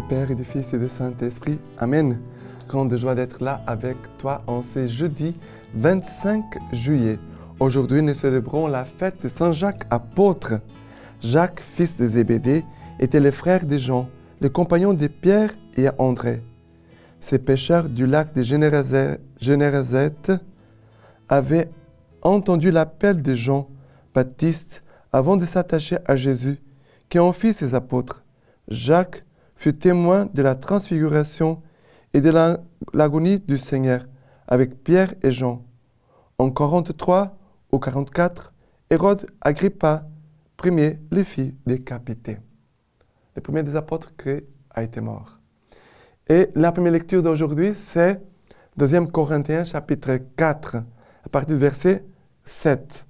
Père et du Fils et du Saint-Esprit. Amen. Grande joie d'être là avec toi en ce jeudi 25 juillet. Aujourd'hui, nous célébrons la fête de Saint Jacques apôtre. Jacques, fils de Zébédée, était le frère de Jean, le compagnon de Pierre et André. Ces pêcheurs du lac de Génézareth avaient entendu l'appel de Jean Baptiste avant de s'attacher à Jésus, qui en fit ses apôtres. Jacques fut témoin de la transfiguration et de l'agonie du Seigneur avec Pierre et Jean. En 43 ou 44, Hérode Agrippa Ier les fit décapiter. Le premier des apôtres qui a été mort. Et la première lecture d'aujourd'hui, c'est 2 Corinthiens chapitre 4, à partir du verset 7.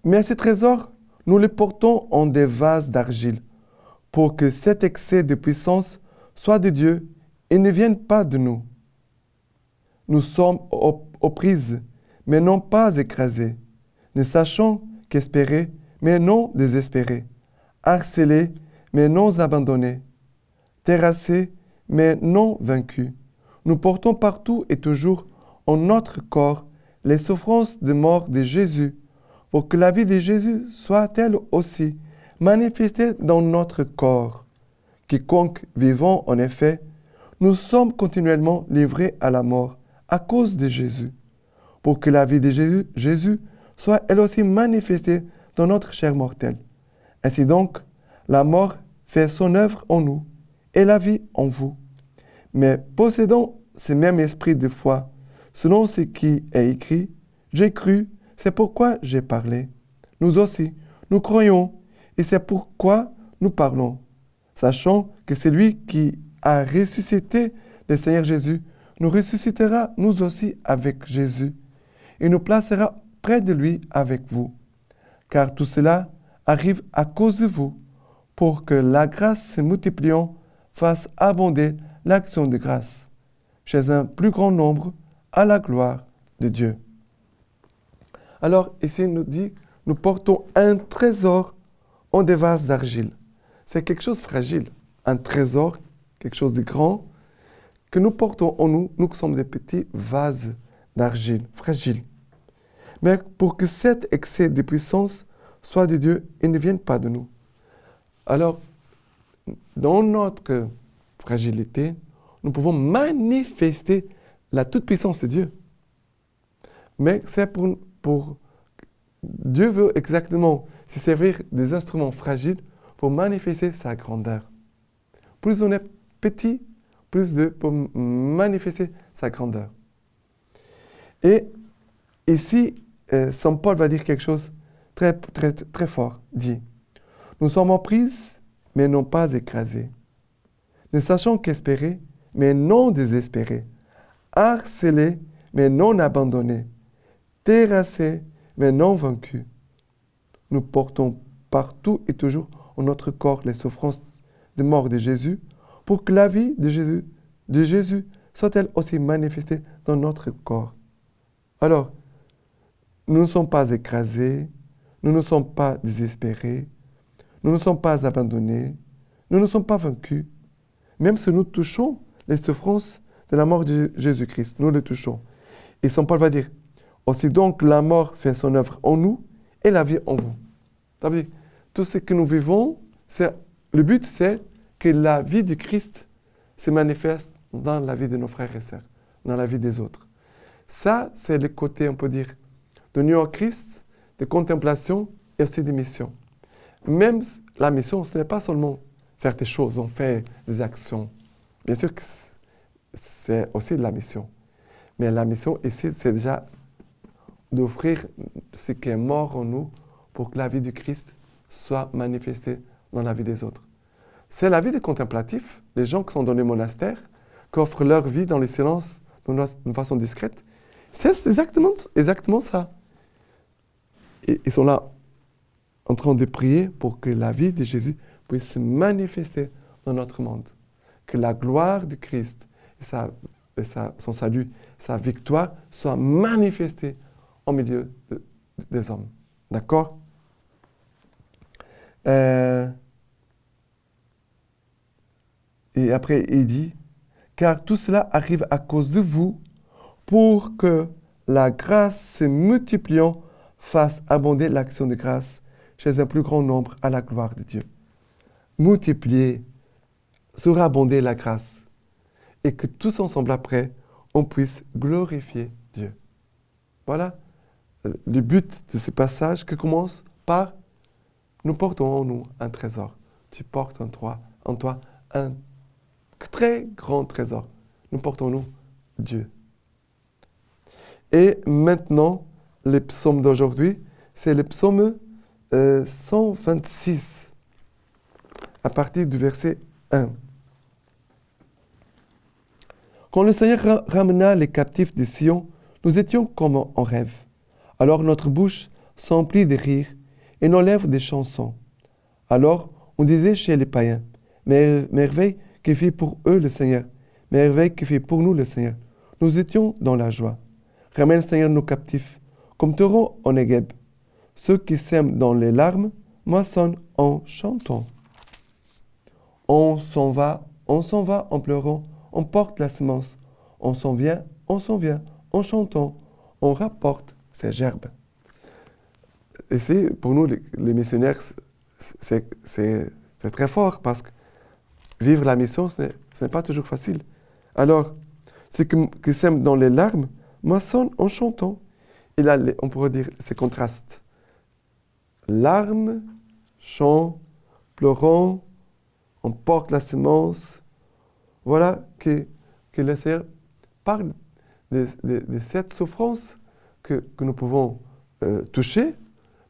Mais ces trésors, nous les portons en des vases d'argile, pour que cet excès de puissance soit de Dieu et ne vienne pas de nous. Nous sommes aux prises, mais non pas écrasés. Ne sachons qu'espérer, mais non désespérer. Harcelés, mais non abandonnés. Terrassés, mais non vaincus. Nous portons partout et toujours en notre corps les souffrances de mort de Jésus, pour que la vie de Jésus soit elle aussi manifestée dans notre corps. Quiconque vivant, en effet, nous sommes continuellement livrés à la mort à cause de Jésus, pour que la vie de Jésus soit elle aussi manifestée dans notre chair mortelle. Ainsi donc, la mort fait son œuvre en nous et la vie en vous. Mais possédant ce même esprit de foi, selon ce qui est écrit, j'ai cru, c'est pourquoi j'ai parlé. Nous aussi, nous croyons, et c'est pourquoi nous parlons, sachant que c'est lui qui a ressuscité le Seigneur Jésus, nous ressuscitera nous aussi avec Jésus, et nous placera près de lui avec vous. Car tout cela arrive à cause de vous, pour que la grâce se multipliant fasse abonder l'action de grâce, chez un plus grand nombre, à la gloire de Dieu. Alors, ici, il nous dit, nous portons un trésor en des vases d'argile. C'est quelque chose de fragile, un trésor, quelque chose de grand, que nous portons en nous, nous qui sommes des petits vases d'argile, fragiles. Mais pour que cet excès de puissance soit de Dieu et ne vienne pas de nous. Alors, dans notre fragilité, nous pouvons manifester la toute-puissance de Dieu. Mais c'est pour Dieu veut exactement se servir des instruments fragiles pour manifester sa grandeur. Plus on est petit, pour manifester sa grandeur. Et ici, Saint Paul va dire quelque chose très, très, très fort. Dit, nous sommes en prise, mais non pas écrasés. Ne sachons qu'espérer, mais non désespérer. Harcelés, mais non abandonnés. Terrassés, mais non vaincus. Nous portons partout et toujours en notre corps les souffrances de mort de Jésus, pour que la vie de Jésus soit elle aussi manifestée dans notre corps. Alors, nous ne sommes pas écrasés, nous ne sommes pas désespérés, nous ne sommes pas abandonnés, nous ne sommes pas vaincus. Même si nous touchons les souffrances de la mort de Jésus-Christ, nous les touchons. Et Saint Paul va dire, aussi donc la mort fait son œuvre en nous et la vie en vous. Ça veut dire, tout ce que nous vivons, le but c'est que la vie du Christ se manifeste dans la vie de nos frères et sœurs, dans la vie des autres. Ça, c'est le côté, on peut dire, de union au Christ, de contemplation et aussi de mission. Même la mission, ce n'est pas seulement faire des choses, on fait des actions. Bien sûr que c'est aussi la mission. Mais la mission ici, c'est déjà d'offrir ce qui est mort en nous pour que la vie du Christ soit manifestée dans la vie des autres. C'est la vie des contemplatifs, les gens qui sont dans les monastères, qui offrent leur vie dans les silences d'une façon discrète. C'est exactement ça. Et ils sont là en train de prier pour que la vie de Jésus puisse se manifester dans notre monde. Que la gloire du Christ et son salut, sa victoire soient manifestées au milieu des hommes. D'accord Et après, il dit, car tout cela arrive à cause de vous, pour que la grâce se multipliant fasse abonder l'action de grâce chez un plus grand nombre à la gloire de Dieu. Multiplier, surabonder la grâce, et que tous ensemble après, on puisse glorifier Dieu. Voilà le but de ce passage qui commence par « Nous portons en nous un trésor ». Tu portes en toi un très grand trésor. Nous portons en nous Dieu. Et maintenant, le psaume d'aujourd'hui, c'est le psaume 126, à partir du verset 1. Quand le Seigneur ramena les captifs de Sion, nous étions comme en rêve. Alors notre bouche s'emplit de rire et nos lèvres des chansons. Alors on disait chez les païens, merveille que fit pour eux le Seigneur, merveille que fit pour nous le Seigneur. Nous étions dans la joie. Ramène Seigneur nos captifs, comme taureaux en Négueb. Ceux qui sèment dans les larmes moissonnent en chantant. On s'en va en pleurant, on porte la semence. On s'en vient, en chantant, on rapporte ses gerbes. Et c'est, pour nous, les missionnaires, c'est très fort parce que vivre la mission, ce n'est pas toujours facile. Alors, ceux qui sèment dans les larmes moissonnent en chantant. Et là, on pourrait dire ces contrastes. Larmes, chant, pleurant, on porte la semence. Voilà que le Seigneur parle de cette souffrance que nous pouvons toucher,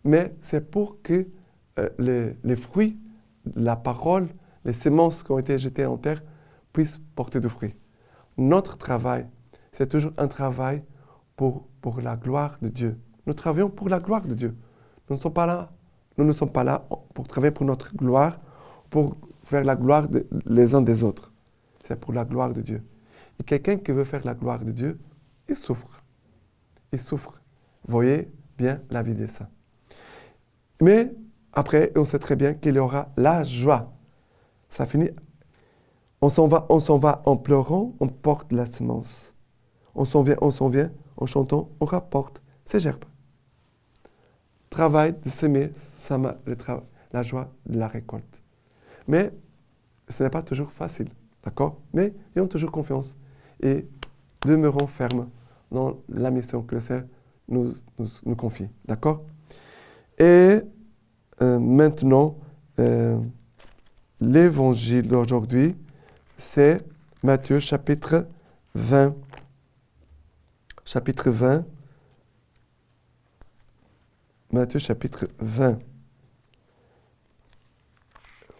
mais c'est pour que les fruits, la parole, les semences qui ont été jetées en terre puissent porter de fruits. Notre travail, c'est toujours un travail pour la gloire de Dieu. Nous travaillons pour la gloire de Dieu. Nous ne sommes pas là pour travailler pour notre gloire, pour faire la gloire les uns des autres. C'est pour la gloire de Dieu. Et quelqu'un qui veut faire la gloire de Dieu, il souffre. Il souffre. Voyez bien la vie des saints. Mais après, on sait très bien qu'il y aura la joie. Ça finit. On s'en va en pleurant, on porte la semence. On s'en vient, en chantant, on rapporte ses gerbes. Travail de semer, la joie de la récolte. Mais ce n'est pas toujours facile, d'accord? Mais ayons toujours confiance et demeurons fermes dans la mission que le Seigneur nous confie, d'accord? Et maintenant, l'évangile d'aujourd'hui, c'est Matthieu chapitre 20. Chapitre 20. Matthieu chapitre 20.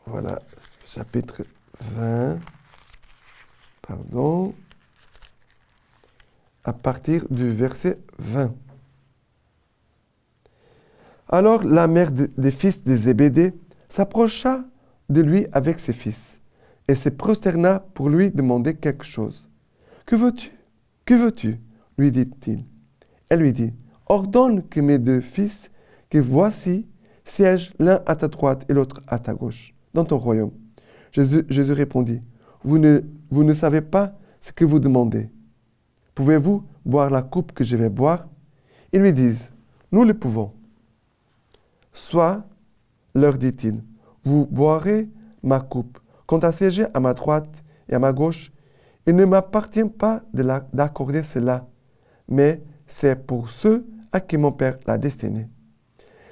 Voilà, chapitre 20. Pardon. À partir du verset 20. Alors la mère des fils de Zébédée s'approcha de lui avec ses fils et se prosterna pour lui demander quelque chose. « Que veux-tu? Que veux-tu » lui dit-il. Elle lui dit, « Ordonne que mes deux fils, que voici, siègent l'un à ta droite et l'autre à ta gauche, dans ton royaume. » Jésus répondit, « Vous ne savez pas ce que vous demandez. Pouvez-vous boire la coupe que je vais boire ?» Ils lui disent, « Nous le pouvons. » Soit, leur dit-il, vous boirez ma coupe. Quant à siéger à ma droite et à ma gauche, il ne m'appartient pas d'accorder cela, mais c'est pour ceux à qui mon Père l'a destiné.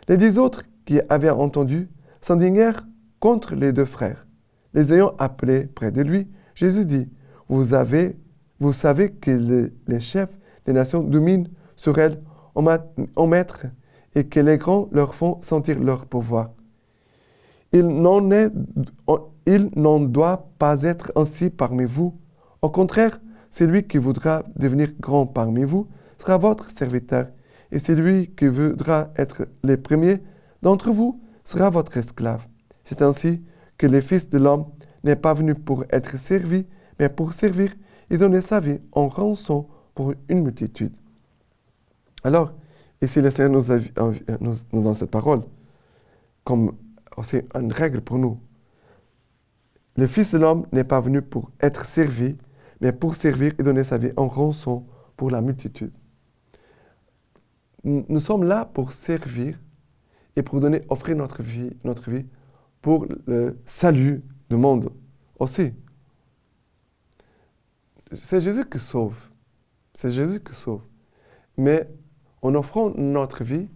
Les 10 autres qui avaient entendu s'indignèrent contre les 2 frères. Les ayant appelés près de lui, Jésus dit, vous savez que les chefs des nations dominent sur elles en maître et que les grands leur font sentir leur pouvoir. Il n'en doit pas être ainsi parmi vous. Au contraire, celui qui voudra devenir grand parmi vous sera votre serviteur, et celui qui voudra être le premier d'entre vous sera votre esclave. C'est ainsi que le Fils de l'homme n'est pas venu pour être servi, mais pour servir et donner sa vie en rançon pour une multitude. Alors, ici le Seigneur nous donne cette parole comme aussi une règle pour nous. Le Fils de l'homme n'est pas venu pour être servi, mais pour servir et donner sa vie en rançon pour la multitude. Nous sommes là pour servir et pour offrir notre vie pour le salut du monde aussi. C'est Jésus qui sauve. C'est Jésus qui sauve. Mais en offrant notre vie,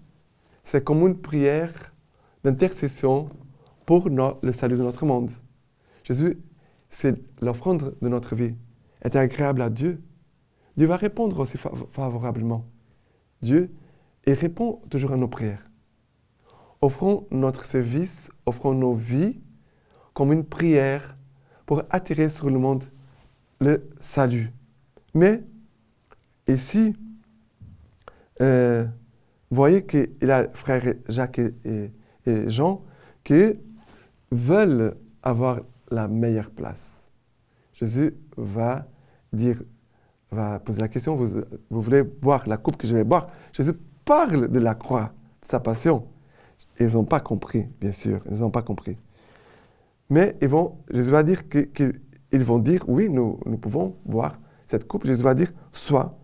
c'est comme une prière d'intercession pour le salut de notre monde. Jésus, c'est l'offrande de notre vie. Est agréable à Dieu. Dieu va répondre aussi favorablement. Dieu, il répond toujours à nos prières. Offrons notre service, offrons nos vies comme une prière pour attirer sur le monde le salut. Mais ici, vous voyez qu'il y a frères Jacques et Jean qui veulent avoir la meilleure place. Jésus va poser la question, vous voulez boire la coupe que je vais boire? Jésus parle de la croix, de sa passion. Ils n'ont pas compris, bien sûr, ils n'ont pas compris. Mais Jésus va dire qu'ils vont dire, oui, nous pouvons boire cette coupe. Jésus va dire, soit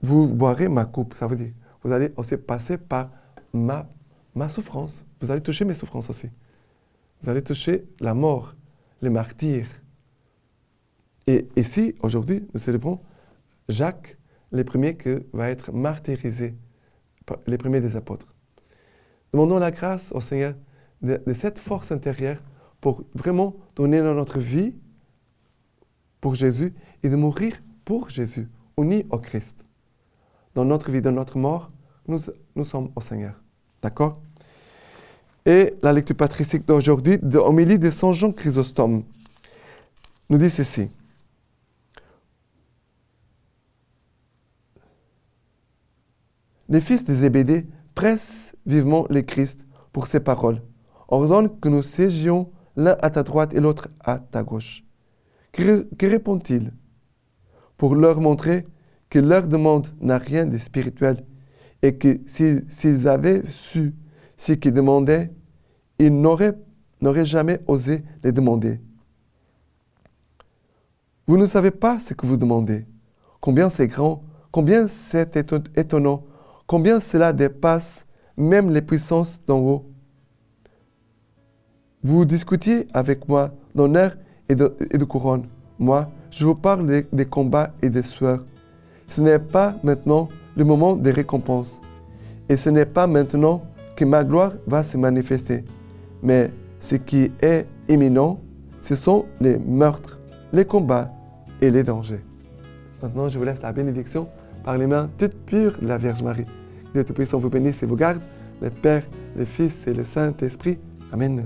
vous boirez ma coupe. Ça veut dire, vous allez aussi passer par ma souffrance. Vous allez toucher mes souffrances aussi. Vous allez toucher la mort, les martyrs. Et ici, aujourd'hui, nous célébrons Jacques, le premier qui va être martyrisé, les premiers des apôtres. Demandons la grâce au Seigneur de cette force intérieure pour vraiment donner notre vie pour Jésus et de mourir pour Jésus, unis au Christ. Dans notre vie, dans notre mort, nous sommes au Seigneur. D'accord? Et la lecture patristique d'aujourd'hui, de l'homélie de Saint Jean Chrysostome, nous dit ceci. Les fils de Zébédée pressent vivement le Christ pour ses paroles. Ordonne que nous siégions l'un à ta droite et l'autre à ta gauche. Que répond-il? Pour leur montrer que leur demande n'a rien de spirituel et que s'ils avaient su ce qu'ils demandaient, ils n'auraient jamais osé les demander. Vous ne savez pas ce que vous demandez. Combien c'est grand, combien c'est étonnant, combien cela dépasse même les puissances d'en haut. Vous discutiez avec moi d'honneur et de couronne. Moi, je vous parle des combats et des sueurs. Ce n'est pas maintenant le moment des récompenses. Et ce n'est pas maintenant que ma gloire va se manifester. Mais ce qui est imminent, ce sont les meurtres, les combats et les dangers. Maintenant, je vous laisse la bénédiction par les mains toutes pures de la Vierge Marie. Dieu Tout-Puissant vous bénisse et vous garde, le Père, le Fils et le Saint-Esprit. Amen.